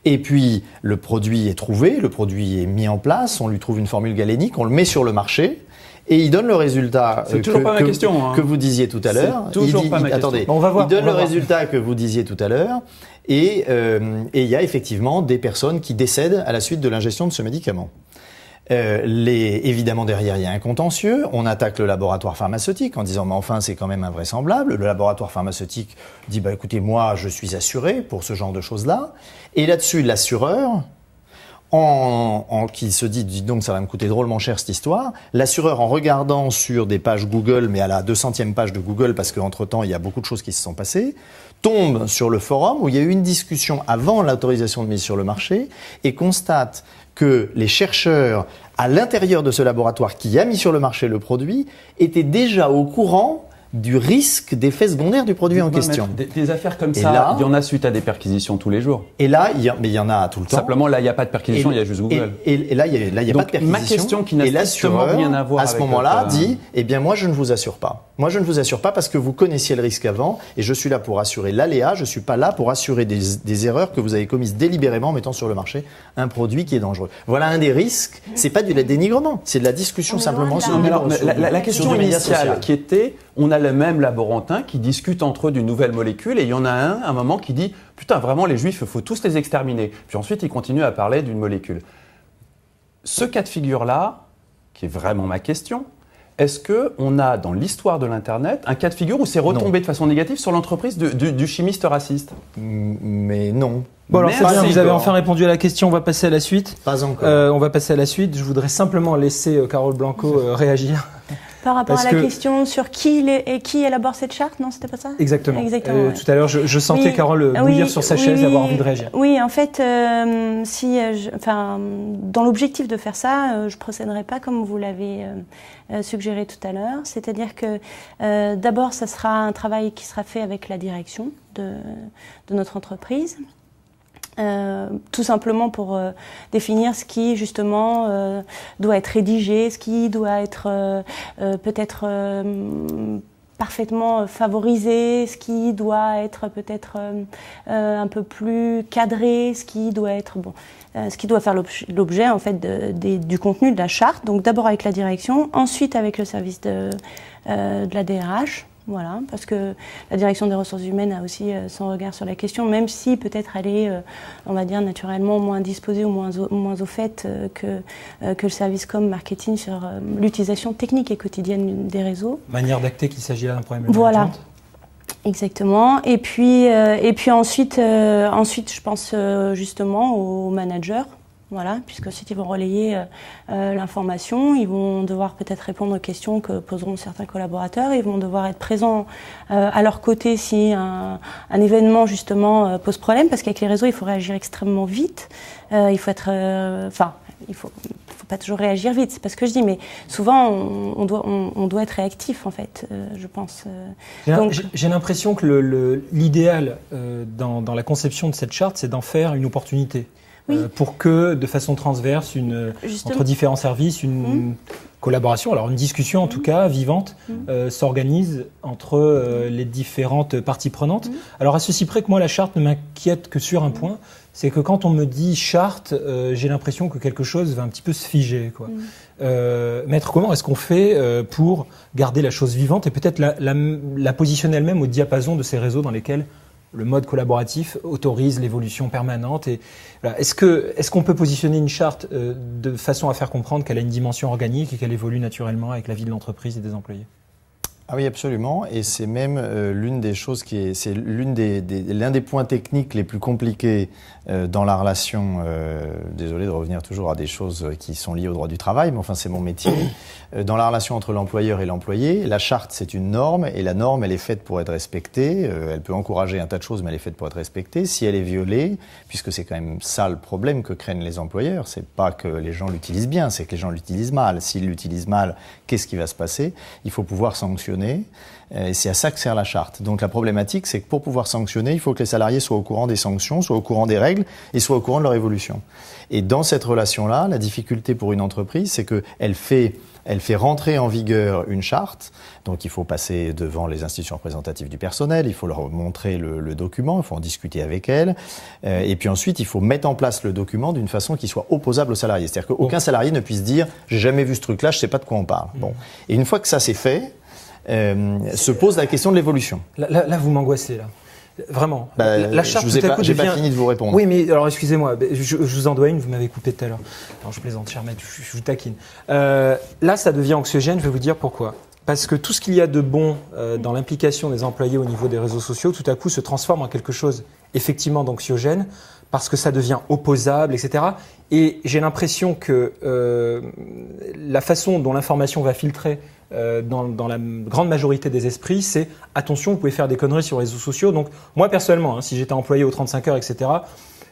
Et puis le produit est trouvé, le produit est mis en place, on lui trouve une formule galénique, on le met sur le marché, et il donne le résultat que vous disiez tout à l'heure. Attendez, il donne le résultat que vous disiez tout à l'heure, et il y a effectivement des personnes qui décèdent à la suite de l'ingestion de ce médicament. Évidemment, derrière, il y a un contentieux. On attaque le laboratoire pharmaceutique en disant « mais enfin, c'est quand même invraisemblable ». Le laboratoire pharmaceutique dit « bah écoutez, moi, je suis assuré pour ce genre de choses-là ». Et là-dessus, l'assureur... qui se dit, dis donc, ça va me coûter drôlement cher cette histoire. L'assureur, en regardant sur des pages Google, mais à la 200e page de Google, parce qu'entre-temps, il y a beaucoup de choses qui se sont passées, tombe sur le forum où il y a eu une discussion avant l'autorisation de mise sur le marché et constate que les chercheurs à l'intérieur de ce laboratoire qui a mis sur le marché le produit étaient déjà au courant du risque d'effets secondaires du produit en question. Des affaires comme ça, là, il y en a suite à des perquisitions tous les jours. Et là, il y en a tout le temps. Simplement, là, il n'y a pas de perquisition, il y a juste Google. Et là, il n'y a pas de perquisition. Ma question qui n'a strictement rien à voir à ce moment-là, dit, eh bien, moi, je ne vous assure pas. Moi, je ne vous assure pas parce que vous connaissiez le risque avant et je suis là pour assurer l'aléa, je ne suis pas là pour assurer des erreurs que vous avez commises délibérément en mettant sur le marché un produit qui est dangereux. Voilà un des risques. C'est pas du dénigrement, c'est de la discussion simplement sur la question initiale qui était, on a le même laborantin qui discutent entre eux d'une nouvelle molécule et il y en a à un moment qui dit « Putain, vraiment, les juifs, il faut tous les exterminer ». Puis ensuite, il continue à parler d'une molécule. Ce cas de figure-là, qui est vraiment ma question, est-ce qu'on a dans l'histoire de l'Internet un cas de figure où c'est retombé de façon négative sur l'entreprise du chimiste raciste ? Mais non. Bon alors c'est bien, vous avez enfin répondu à la question, on va passer à la suite. Pas encore. On va passer à la suite, je voudrais simplement laisser Carole Blanco réagir. Par rapport à la question sur qui élabore cette charte, non, c'était pas ça ? Exactement. Ouais. Tout à l'heure, je sentais Carole bouillir sur sa chaise et avoir envie de réagir. Oui, en fait, dans l'objectif de faire ça, je procéderai pas comme vous l'avez suggéré tout à l'heure. C'est-à-dire que d'abord, ça sera un travail qui sera fait avec la direction de notre entreprise. Tout simplement pour définir ce qui justement doit être rédigé, ce qui doit être peut-être parfaitement favorisé, ce qui doit être peut-être un peu plus cadré, ce qui doit être ce qui doit faire l'objet en fait du contenu de la charte. Donc d'abord avec la direction, ensuite avec le service de la DRH. Voilà, parce que la direction des ressources humaines a aussi son regard sur la question, même si peut-être elle est, on va dire, naturellement moins disposée ou moins au fait que le service com marketing sur l'utilisation technique et quotidienne des réseaux. Manière d'acter qu'il s'agit là d'un problème de voilà. management. Exactement. Et puis ensuite, je pense justement aux managers Voilà, puisque ensuite ils vont relayer l'information, ils vont devoir peut-être répondre aux questions que poseront certains collaborateurs, ils vont devoir être présents à leur côté si un événement justement pose problème, parce qu'avec les réseaux il faut réagir extrêmement vite, il faut être, il faut pas toujours réagir vite, c'est pas ce que je dis, mais souvent on doit être réactif en fait, je pense. J'ai l'impression que l'idéal dans la conception de cette charte, c'est d'en faire une opportunité. Oui. Pour que, de façon transverse, entre différents services, une collaboration, alors une discussion en tout cas, vivante, s'organise entre les différentes parties prenantes. Alors à ceci près que moi, la charte ne m'inquiète que sur un point, c'est que quand on me dit charte, j'ai l'impression que quelque chose va un petit peu se figer, quoi. Maître, comment est-ce qu'on fait pour garder la chose vivante et peut-être la positionner elle-même au diapason de ces réseaux dans lesquels le mode collaboratif autorise l'évolution permanente. Et voilà. Est-ce qu'on peut positionner une charte de façon à faire comprendre qu'elle a une dimension organique et qu'elle évolue naturellement avec la vie de l'entreprise et des employés? Ah oui, absolument. Et c'est même l'une des choses c'est l'un des points techniques les plus compliqués dans la relation. Désolé de revenir toujours à des choses qui sont liées au droit du travail, mais enfin c'est mon métier. Dans la relation entre l'employeur et l'employé, la charte c'est une norme et la norme elle est faite pour être respectée. Elle peut encourager un tas de choses, mais elle est faite pour être respectée. Si elle est violée, puisque c'est quand même ça le problème que craignent les employeurs, c'est pas que les gens l'utilisent bien, c'est que les gens l'utilisent mal. S'ils l'utilisent mal, qu'est-ce qui va se passer? Il faut pouvoir sanctionner. Et c'est à ça que sert la charte. Donc la problématique, c'est que pour pouvoir sanctionner, il faut que les salariés soient au courant des sanctions, soient au courant des règles et soient au courant de leur évolution. Et dans cette relation-là, la difficulté pour une entreprise, c'est qu'elle fait rentrer en vigueur une charte. Donc il faut passer devant les institutions représentatives du personnel, il faut leur montrer le document, il faut en discuter avec elles. Et puis ensuite, il faut mettre en place le document d'une façon qui soit opposable aux salariés. C'est-à-dire qu'aucun salarié ne puisse dire « j'ai jamais vu ce truc-là, je sais pas de quoi on parle ». Bon. Et une fois que ça c'est fait, se pose la question de l'évolution. Là, vous m'angoissez, là. Vraiment. La charte, j'ai pas fini de vous répondre. Oui, mais alors, excusez-moi, je vous en dois une, vous m'avez coupé tout à l'heure. Non, je plaisante, cher maître, je vous taquine. Là, ça devient anxiogène, je vais vous dire pourquoi. Parce que tout ce qu'il y a de bon dans l'implication des employés au niveau des réseaux sociaux, tout à coup, se transforme en quelque chose, effectivement, d'anxiogène, parce que ça devient opposable, etc. Et j'ai l'impression que la façon dont l'information va filtrer dans la grande majorité des esprits, c'est attention, vous pouvez faire des conneries sur les réseaux sociaux. Donc moi personnellement, si j'étais employé aux 35 heures, etc.,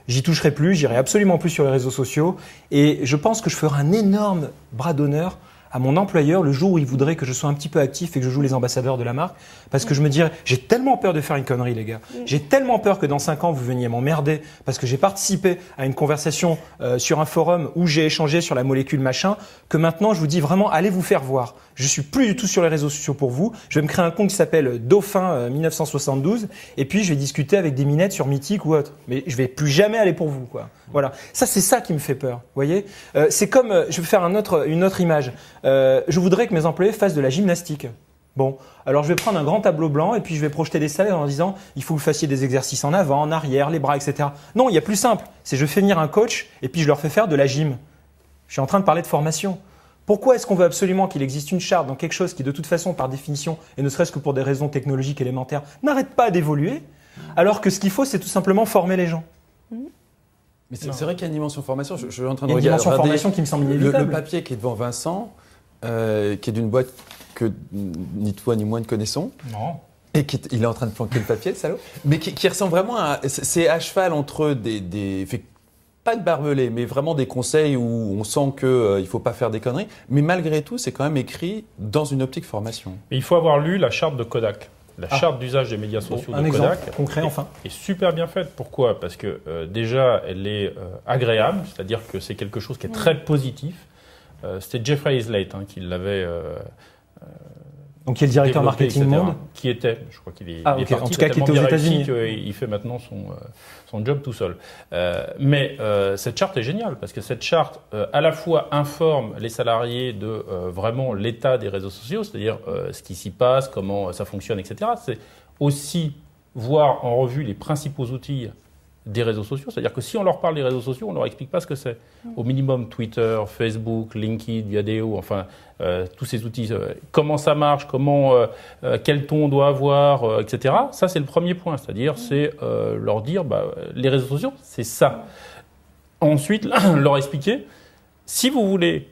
j'y toucherais plus, j'irais absolument plus sur les réseaux sociaux. Et je pense que je ferai un énorme bras d'honneur à mon employeur le jour où il voudrait que je sois un petit peu actif et que je joue les ambassadeurs de la marque. Parce que je me dirais, j'ai tellement peur de faire une connerie, les gars. J'ai tellement peur que dans 5 ans, vous veniez m'emmerder parce que j'ai participé à une conversation sur un forum où j'ai échangé sur la molécule machin, que maintenant, je vous dis vraiment, allez vous faire voir. Je suis plus du tout sur les réseaux sociaux pour vous. Je vais me créer un compte qui s'appelle Dauphin 1972 et puis je vais discuter avec des minettes sur Mythique ou autre. Mais je vais plus jamais aller pour vous, quoi. Voilà. Ça, c'est ça qui me fait peur. Vous voyez, c'est comme, je vais faire une autre image. Je voudrais que mes employés fassent de la gymnastique. Bon, alors je vais prendre un grand tableau blanc et puis je vais projeter des slides en disant il faut que vous fassiez des exercices en avant, en arrière, les bras, etc. Non, il y a plus simple. C'est je fais venir un coach et puis je leur fais faire de la gym. Je suis en train de parler de formation. Pourquoi est-ce qu'on veut absolument qu'il existe une charte dans quelque chose qui, de toute façon, par définition, et ne serait-ce que pour des raisons technologiques élémentaires, n'arrête pas d'évoluer, alors que ce qu'il faut, c'est tout simplement former les gens? Mais c'est vrai qu'il y a une dimension formation. Je suis en train de regarder. Il y a une dimension formation qui me semble inévitable. Le papier qui est devant Vincent, qui est d'une boîte que ni toi ni moi ne connaissons. Non. Et il est en train de planquer le papier, le salaud. Mais qui ressemble vraiment à. C'est à cheval entre pas de barbelés, mais vraiment des conseils où on sent qu'il ne faut pas faire des conneries. Mais malgré tout, c'est quand même écrit dans une optique formation. Et il faut avoir lu la charte de Kodak. La charte d'usage des médias sociaux de Kodak concret, enfin. est super bien faite. Pourquoi? Parce que déjà, elle est agréable, c'est-à-dire que c'est quelque chose qui est très positif. C'était Jeffrey Islate qui l'avait donc qui est le directeur marketing monde, qui était, je crois qu'il est, il est parti, en tout cas qui était aux États-Unis. Il fait maintenant son job tout seul. Mais cette charte est géniale parce que cette charte à la fois informe les salariés de vraiment l'état des réseaux sociaux, c'est-à-dire ce qui s'y passe, comment ça fonctionne, etc. C'est aussi voir en revue les principaux outils des réseaux sociaux, c'est-à-dire que si on leur parle des réseaux sociaux, on leur explique pas ce que c'est. Au minimum Twitter, Facebook, LinkedIn, Viadeo, enfin tous ces outils, comment ça marche, quel ton on doit avoir, etc. Ça c'est le premier point, c'est-à-dire c'est leur dire les réseaux sociaux, c'est ça. ensuite leur expliquer, si vous voulez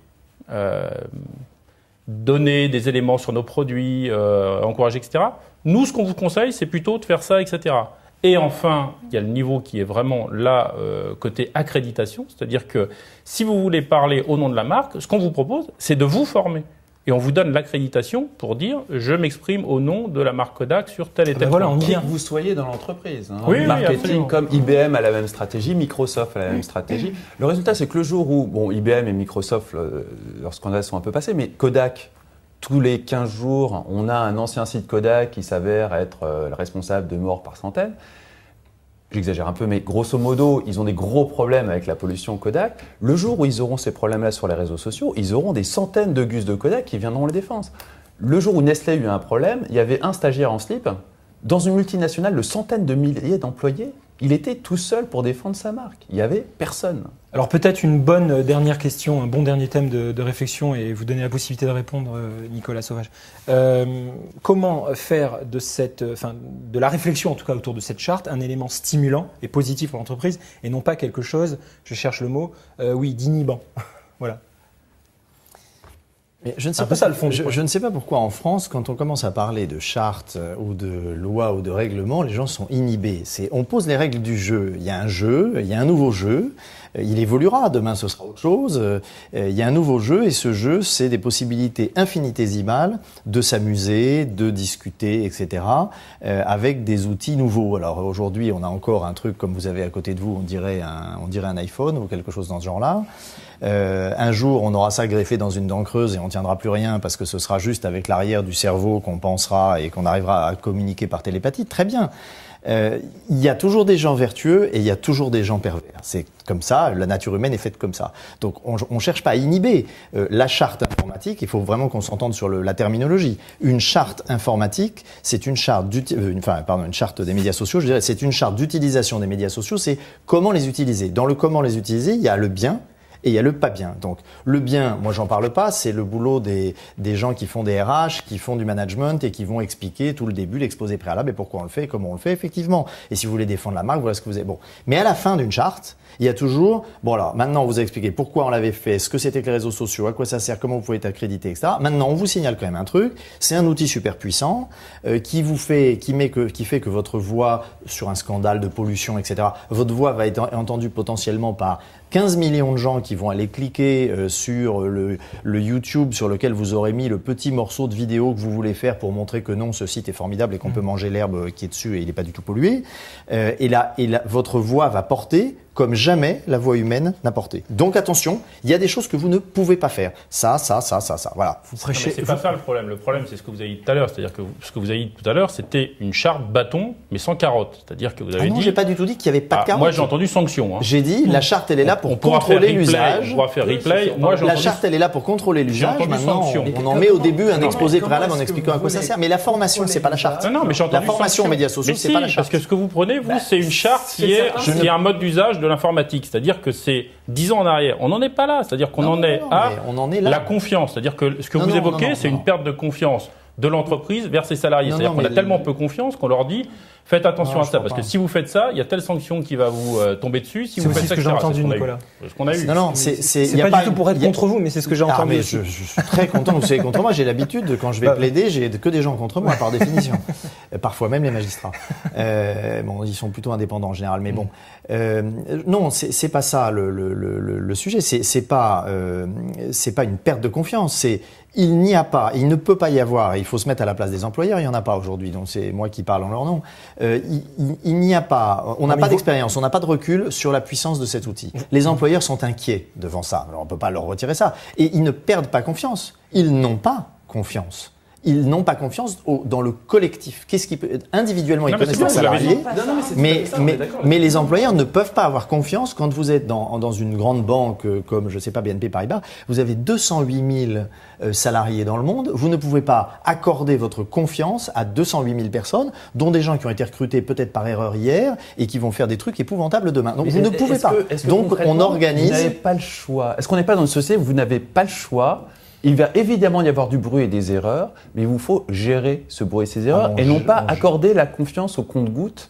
donner des éléments sur nos produits, encourager, etc., nous, ce qu'on vous conseille, c'est plutôt de faire ça, etc. Et enfin, il y a le niveau qui est vraiment là, côté accréditation, c'est-à-dire que si vous voulez parler au nom de la marque, ce qu'on vous propose, c'est de vous former. Et on vous donne l'accréditation pour dire « je m'exprime au nom de la marque Kodak sur tel et tel voilà, point. » on y vient. Que vous soyez dans l'entreprise. Oui, marketing, absolument. comme IBM a la même stratégie, Microsoft a la même stratégie. Le résultat, c'est que le jour où, bon, IBM et Microsoft, leurs scandales sont un peu passés, mais Kodak, tous les 15 jours, on a un ancien site Kodak qui s'avère être le responsable de morts par centaines. J'exagère un peu, mais grosso modo, ils ont des gros problèmes avec la pollution Kodak. Le jour où ils auront ces problèmes-là sur les réseaux sociaux, ils auront des centaines de gus de Kodak qui viendront les défendre. Le jour où Nestlé a eu un problème, il y avait un stagiaire en slip. Dans une multinationale de centaines de milliers d'employés, il était tout seul pour défendre sa marque. Il n'y avait personne. Alors peut-être une bonne dernière question, un bon dernier thème de réflexion et vous donner la possibilité de répondre, Nicolas Sauvage. Comment faire de la réflexion en tout cas autour de cette charte un élément stimulant et positif pour l'entreprise et non pas quelque chose, je cherche le mot, d'inhibant. Voilà. Mais je ne sais un pas peu ça le fond. Je ne sais pas pourquoi en France, quand on commence à parler de charte ou de loi ou de règlement, les gens sont inhibés. On pose les règles du jeu. Il y a un jeu, il y a un nouveau jeu. Il évoluera. Demain, ce sera autre chose. Il y a un nouveau jeu et ce jeu, c'est des possibilités infinitésimales de s'amuser, de discuter, etc. Avec des outils nouveaux. Alors aujourd'hui, on a encore un truc comme vous avez à côté de vous, on dirait un iPhone ou quelque chose dans ce genre-là. Un jour, on aura ça greffé dans une dent creuse et on tiendra plus rien parce que ce sera juste avec l'arrière du cerveau qu'on pensera et qu'on arrivera à communiquer par télépathie. Très bien. Il y a toujours des gens vertueux et il y a toujours des gens pervers. C'est comme ça, la nature humaine est faite comme ça. Donc on cherche pas à inhiber. La charte informatique, il faut vraiment qu'on s'entende sur la terminologie. Une charte informatique, c'est une charte une charte des médias sociaux, je dirais, c'est une charte d'utilisation des médias sociaux, c'est comment les utiliser. Dans le comment les utiliser, il y a le bien et il y a le pas bien. Donc le bien, moi j'en parle pas, c'est le boulot des gens qui font des RH, qui font du management et qui vont expliquer tout le début, l'exposé préalable et pourquoi on le fait et comment on le fait effectivement. Et si vous voulez défendre la marque, voilà ce que vous avez. Bon, mais à la fin d'une charte, il y a toujours, bon alors maintenant on vous a expliqué pourquoi on l'avait fait, ce que c'était que les réseaux sociaux, à quoi ça sert, comment vous pouvez être accrédité, etc. Maintenant on vous signale quand même un truc, c'est un outil super puissant qui fait que votre voix sur un scandale de pollution, etc. Votre voix va être entendue potentiellement par 15 millions de gens qui vont aller cliquer sur le YouTube sur lequel vous aurez mis le petit morceau de vidéo que vous voulez faire pour montrer que non, ce site est formidable et qu'on peut manger l'herbe qui est dessus et il n'est pas du tout pollué. Et là, votre voix va porter comme jamais la voix humaine n'a porté. Donc attention, il y a des choses que vous ne pouvez pas faire. Ça. Voilà. Vous prêchez. C'est pas ça le problème. Le problème, c'est ce que vous avez dit tout à l'heure. C'est-à-dire que ce que vous avez dit tout à l'heure, c'était une charte bâton, mais sans carotte. C'est-à-dire que vous avez dit. J'ai pas du tout dit qu'il n'y avait pas de carotte. Moi, j'ai entendu sanction. Hein. J'ai dit la charte, elle est là pour contrôler l'usage. On pourra faire replay. La charte, elle est là pour contrôler l'usage. Maintenant, on en met au début un exposé préalable en expliquant à quoi ça sert. Mais la formation, c'est pas la charte. Non, mais j'ai entendu la formation aux médias sociaux, c'est pas la charte. Parce que ce que vous prenez, vous, c'est une charte qui est un mode d'usage de l'informatique. C'est-à-dire que c'est 10 ans en arrière. On n'en est pas là. C'est-à-dire qu'on en est à la confiance. C'est-à-dire que ce que vous évoquez, c'est une perte de confiance de l'entreprise vers ses salariés. C'est-à-dire qu'on a tellement peu confiance qu'on leur dit faites attention à ça. Parce que si vous faites ça, il y a telle sanction qui va vous tomber dessus. Si vous faites ça, c'est ce que j'ai entendu, Nicolas. Ce qu'on a eu. Non, c'est pas du tout pour être contre vous, mais c'est ce que j'ai entendu. Mais je suis très content que vous soyez contre moi. J'ai l'habitude, quand je vais plaider, j'ai que des gens contre moi, par définition. Parfois même les magistrats. Bon, ils sont plutôt indépendants en général, mais bon. Non, c'est pas ça le sujet. C'est pas une perte de confiance. Il ne peut pas y avoir, il faut se mettre à la place des employeurs, il n'y en a pas aujourd'hui, donc c'est moi qui parle en leur nom. Il n'y a pas, on n'a pas d'expérience, on n'a pas de recul sur la puissance de cet outil. Les employeurs sont inquiets devant ça, alors on ne peut pas leur retirer ça. Et ils ne perdent pas confiance, ils n'ont pas confiance. Ils n'ont pas confiance dans le collectif. Qu'est-ce qui peut individuellement, ils connaissent leurs salariés, mais les employeurs ne peuvent pas avoir confiance quand vous êtes dans une grande banque comme, je sais pas, BNP Paribas, vous avez 208 000 salariés dans le monde, vous ne pouvez pas accorder votre confiance à 208 000 personnes, dont des gens qui ont été recrutés peut-être par erreur hier et qui vont faire des trucs épouvantables demain. Donc vous ne pouvez pas. Donc on organise. Vous n'avez pas le choix. Est-ce qu'on n'est pas dans une société où vous n'avez pas le choix? Il va évidemment y avoir du bruit et des erreurs, mais il vous faut gérer ce bruit et ces erreurs et non pas accorder la confiance au compte-gouttes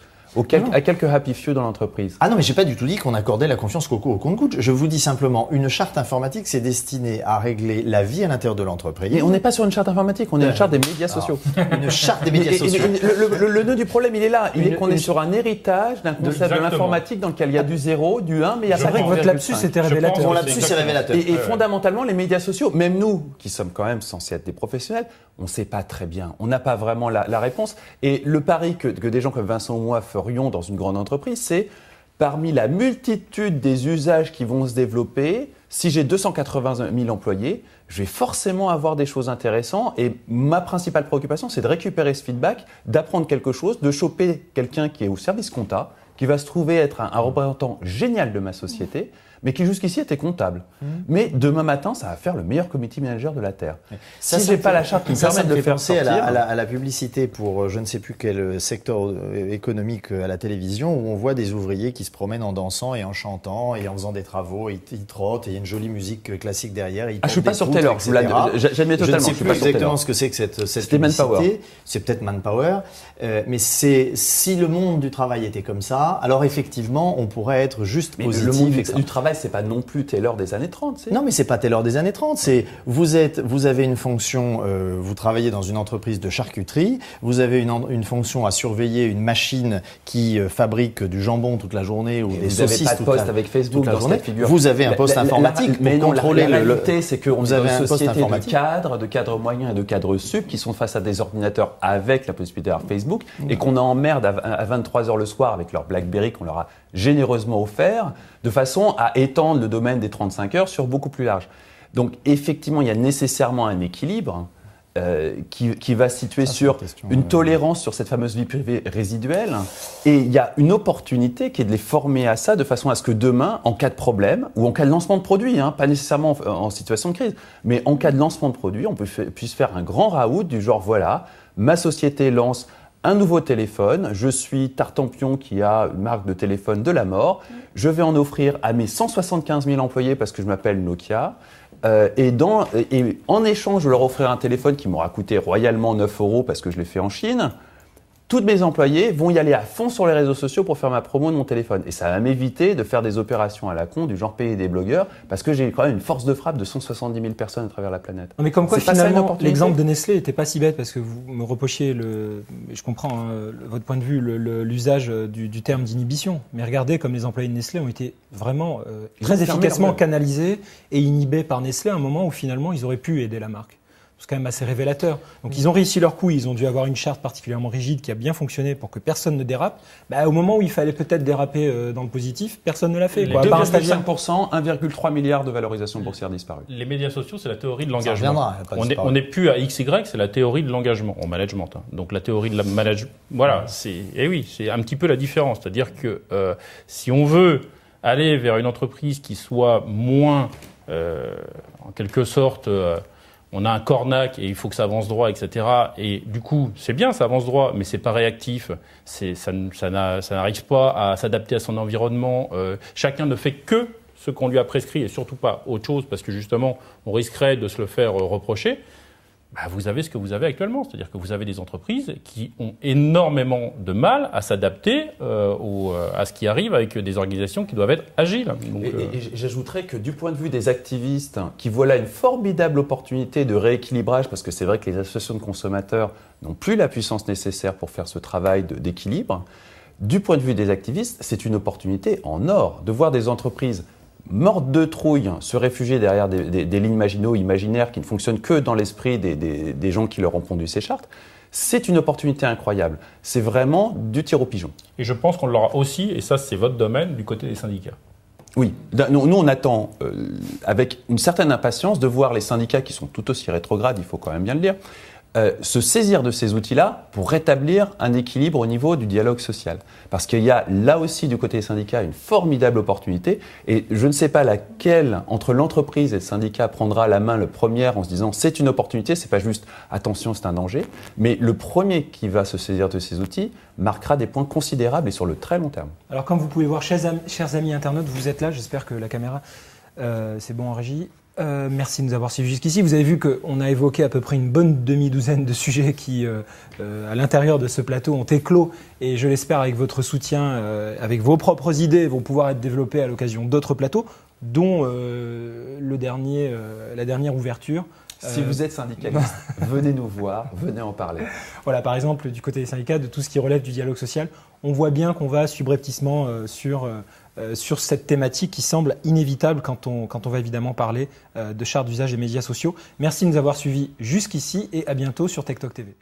à quelques happy few dans l'entreprise. Ah non, mais j'ai pas du tout dit qu'on accordait la confiance qu'au compte-gouttes. Je vous dis simplement, une charte informatique, c'est destiné à régler la vie à l'intérieur de l'entreprise. Mais on n'est pas sur une charte informatique, on est une charte des médias sociaux. Une charte des médias sociaux. Le nœud du problème, il est là. Il est qu'on est sur un héritage d'un concept de l'informatique dans lequel il y a du 0, du 1, mais il y a C'est vrai que votre lapsus était révélateur. Mon lapsus est révélateur. Et fondamentalement, les médias sociaux, même nous, qui sommes quand même censés être des professionnels, on ne sait pas très bien. On n'a pas vraiment la réponse. Et le pari que des gens comme Vincent ou moi ferions dans une grande entreprise, c'est parmi la multitude des usages qui vont se développer, si j'ai 280 000 employés, je vais forcément avoir des choses intéressantes. Et ma principale préoccupation, c'est de récupérer ce feedback, d'apprendre quelque chose, de choper quelqu'un qui est au service compta, qui va se trouver être un représentant génial de ma société, mais qui jusqu'ici était comptable. Mais demain matin, ça va faire le meilleur community manager de la Terre. Si j'ai pas la charte qui me permet de le faire sortir... à la publicité pour je ne sais plus quel secteur économique à la télévision, où on voit des ouvriers qui se promènent en dansant et en chantant et en faisant des travaux, et ils trottent, et il y a une jolie musique classique derrière. Je suis pas sur Taylor, j'admets totalement. Je ne sais plus exactement ce que c'est que cette publicité. Manpower. C'est peut-être Manpower. Mais si le monde du travail était comme ça, alors effectivement, on pourrait être juste positif. Le monde du travail, c'est pas non plus Taylor des années 30. Non, mais c'est pas Taylor des années 30. C'est vous avez une fonction, vous travaillez dans une entreprise de charcuterie, vous avez une fonction à surveiller une machine qui fabrique du jambon toute la journée ou des saucisses toute la journée. Vous n'avez pas de poste avec Facebook dans cette figure. Vous avez un poste informatique mais pour contrôler la réalité, c'est qu'on vous est avez dans un une poste société informatique. de cadres moyens et de cadres sup qui sont face à des ordinateurs avec la possibilité d'avoir Facebook et qu'on emmerde à 23h le soir avec leur BlackBerry qu'on leur a généreusement offert, de façon à étendre le domaine des 35 heures sur beaucoup plus large. Donc effectivement, il y a nécessairement un équilibre qui va se situer sur une tolérance sur cette fameuse vie privée résiduelle. Et il y a une opportunité qui est de les former à ça de façon à ce que demain, en cas de problème, ou en cas de lancement de produit, pas nécessairement en situation de crise, mais en cas de lancement de produit, on puisse faire un grand raout du genre, voilà, ma société lance un nouveau téléphone, je suis Tartampion qui a une marque de téléphone de la mort, je vais en offrir à mes 175 000 employés parce que je m'appelle Nokia, et en échange de leur offrir un téléphone qui m'aura coûté royalement 9 € parce que je l'ai fait en Chine, tous mes employés vont y aller à fond sur les réseaux sociaux pour faire ma promo de mon téléphone. Et ça va m'éviter de faire des opérations à la con, du genre payer des blogueurs, parce que j'ai quand même une force de frappe de 170 000 personnes à travers la planète. Non, mais comme quoi, finalement, l'exemple de Nestlé n'était pas si bête, parce que vous me reprochiez, je comprends votre point de vue, l'usage du terme d'inhibition. Mais regardez comme les employés de Nestlé ont été vraiment très efficacement canalisés et inhibés par Nestlé à un moment où finalement ils auraient pu aider la marque. C'est quand même assez révélateur. Donc ils ont réussi leur coup, ils ont dû avoir une charte particulièrement rigide qui a bien fonctionné pour que personne ne dérape. Au moment où il fallait peut-être déraper dans le positif, personne ne l'a fait. 2,5%, 1,3 milliard de valorisation boursière disparue. Les médias sociaux, c'est la théorie de l'engagement. On n'est plus à XY, c'est la théorie de l'engagement en management. Donc la théorie de la management, voilà, c'est un petit peu la différence. C'est-à-dire que si on veut aller vers une entreprise qui soit moins, en quelque sorte, on a un cornac et il faut que ça avance droit, etc. Et du coup, c'est bien, ça avance droit, mais c'est pas réactif. Ça n'arrive pas à s'adapter à son environnement. Chacun ne fait que ce qu'on lui a prescrit et surtout pas autre chose parce que justement, on risquerait de se le faire reprocher. Vous avez ce que vous avez actuellement. C'est-à-dire que vous avez des entreprises qui ont énormément de mal à s'adapter à ce qui arrive avec des organisations qui doivent être agiles. Donc, et j'ajouterais que du point de vue des activistes qui voient là une formidable opportunité de rééquilibrage, parce que c'est vrai que les associations de consommateurs n'ont plus la puissance nécessaire pour faire ce travail d'équilibre, du point de vue des activistes, c'est une opportunité en or de voir des entreprises mortes de trouille, se réfugier derrière des lignes imaginaires qui ne fonctionnent que dans l'esprit des gens qui leur ont pondu ces chartes, c'est une opportunité incroyable. C'est vraiment du tir au pigeon. Et je pense qu'on l'aura aussi, et ça c'est votre domaine, du côté des syndicats. Oui, nous on attend avec une certaine impatience de voir les syndicats qui sont tout aussi rétrogrades, il faut quand même bien le dire, se saisir de ces outils-là pour rétablir un équilibre au niveau du dialogue social. Parce qu'il y a là aussi du côté des syndicats une formidable opportunité et je ne sais pas laquelle entre l'entreprise et le syndicat prendra la main le premier en se disant c'est une opportunité, c'est pas juste attention c'est un danger, mais le premier qui va se saisir de ces outils marquera des points considérables et sur le très long terme. Alors comme vous pouvez voir, chers amis internautes, vous êtes là, j'espère que la caméra c'est bon en régie. Merci de nous avoir suivis jusqu'ici. Vous avez vu qu'on a évoqué à peu près une bonne demi-douzaine de sujets qui, à l'intérieur de ce plateau, ont éclos et je l'espère avec votre soutien, avec vos propres idées, vont pouvoir être développés à l'occasion d'autres plateaux, dont la dernière ouverture. Si vous êtes syndicaliste, venez nous voir, venez en parler. Voilà, par exemple, du côté des syndicats, de tout ce qui relève du dialogue social, on voit bien qu'on va subrepticement sur cette thématique qui semble inévitable quand on va évidemment parler de charte d'usage des médias sociaux. Merci de nous avoir suivis jusqu'ici et à bientôt sur TechTalk TV.